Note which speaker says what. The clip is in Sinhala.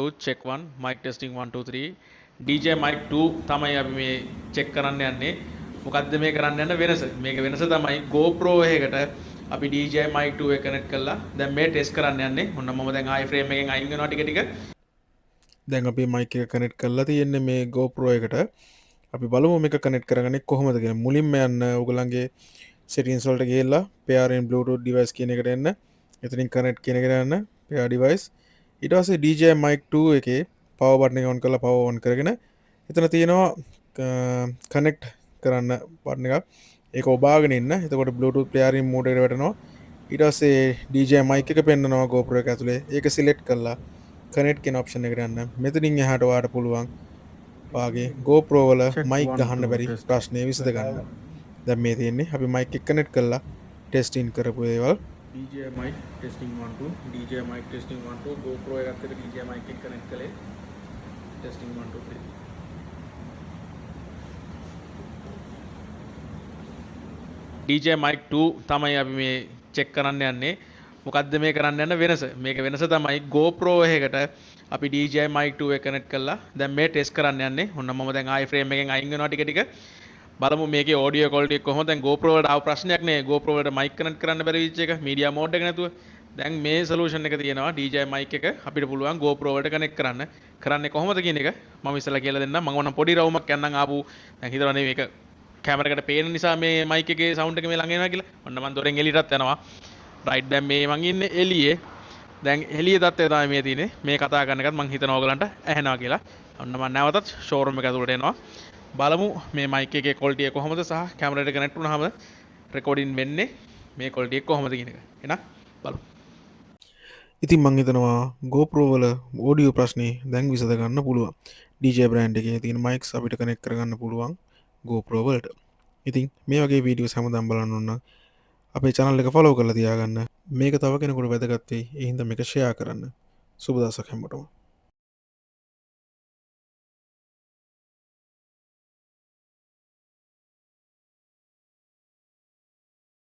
Speaker 1: 2 check 1 mic testing 1 2 3 DJ mic 2 තමයි අපි මේ check කරන්න යන්නේ. මොකද්ද මේ කරන්න යන වෙනස? මේක වෙනස තමයි GoPro එකකට අපි DJI mic 2 එක connect කරලා දැන් මේ test කරන්න යන්නේ. ඔන්න මම දැන් ආයි frame එකෙන් අයින් වෙනවා ටික ටික.
Speaker 2: දැන් අපි mic එක connect කරලා තියෙන්නේ මේ GoPro එකට. අපි බලමු මේක connect කරගන්නේ කොහොමද කියලා. මුලින්ම යන්න ඔයගලන්ගේ settings වලට ගිහලා pair in Bluetooth device කියන එකට එන්න. එතනින් connect කියන එකට යන්න pair device. ඊට පස්සේ DJI mic 2 එකේ power button එක on කරලා power on කරගෙන එතන තියෙනවා connect කරන්න button එකක්. ඒක ඔබාගෙන ඉන්න. එතකොට Bluetooth pair in mode එකට වැටෙනවා. ඊට පස්සේ DJI mic එක පෙන්නනවා GoPro එක ඇතුලේ. ඒක select කරලා connect කියන option එකට යන්න. මෙතනින් එහාට ඔයාලට පුළුවන් වාගේ GoPro වල mic ගහන්න බැරි ප්‍රශ්නේ විසඳ ගන්න. දැන් මේ තියෙන්නේ අපි mic එක connect කරලා testing කරපු ඒවල්. DJI mic testing 1 2 DJI mic testing 1 2 GoPro එකත් එක්ක DJI mic එක connect කළේ testing 1 2 3.
Speaker 1: DJI mic 2 තමයි අපි මේ check කරන්න යන්නේ. මොකද්ද මේ කරන්න යන වෙනස? මේක වෙනස තමයි GoPro එකකට අපි DJI mic 2 එක connect කරලා දැන් මේ test කරන්න යන්නේ. ඔන්න මම දැන් ආයි frame එකෙන් අයින් වෙනවා ටික ටික. බලමු මේකේ audio quality එක කොහොමද? දැන් GoPro වලට ආව ප්‍රශ්නයක් නේ. GoPro වලට mic connect කරන්න බැරි වෙච්ච එක media mode එක නැතුව. දැන් මේ solution එක තියෙනවා DJI mic එක අපිට පුළුවන් GoPro වලට connect කරන්න. කරන්නේ කොහොමද කියන එක මම ඉස්සෙල්ලා කියලා දෙන්නම්. මම ඕනම් පොඩි රවුමක් යන්නම් ආපු දැන් හිතනවා මේක කැමරකට පේන නිසා මේ mic එකේ sound එක මේ ළඟ එනවා කියලා. ඔන්න මම දොරෙන් එළියටත් යනවා. right දැන් මේ මං ඉන්නේ එළියේ. දැන් එළියේ තත්ත්වය තමයි මේ තියෙන්නේ. මේ කතා කරන එකත් මං හිතනවා ඔයගලන්ට ඇහෙනවා කියලා. ඔන්න මම නැවතත් showroom එක ඇතුළට එනවා. බලමු මේ mic එකේ quality එක කොහොමද සහ කැමරාවට connect වුණාම recording වෙන්නේ මේ quality එක කොහොමද කියන එක. එහෙනම් බලමු.
Speaker 2: ඉතින් මං හිතනවා GoPro වල audio ප්‍රශ්නේ දැන් විසඳ ගන්න පුළුවන්. DJI brand එකේ තියෙන mics අපිට connect කරගන්න පුළුවන් GoPro වලට. ඉතින් මේ වගේ වීඩියෝස් හැමදාම බලන්න ඕන නම් අපේ channel එක follow කරලා තියාගන්න. මේක තව කෙනෙකුට වැදගත් වෙයි. ඒ හින්දා මේක share කරන්න. සුබ දවසක් හැමෝටම.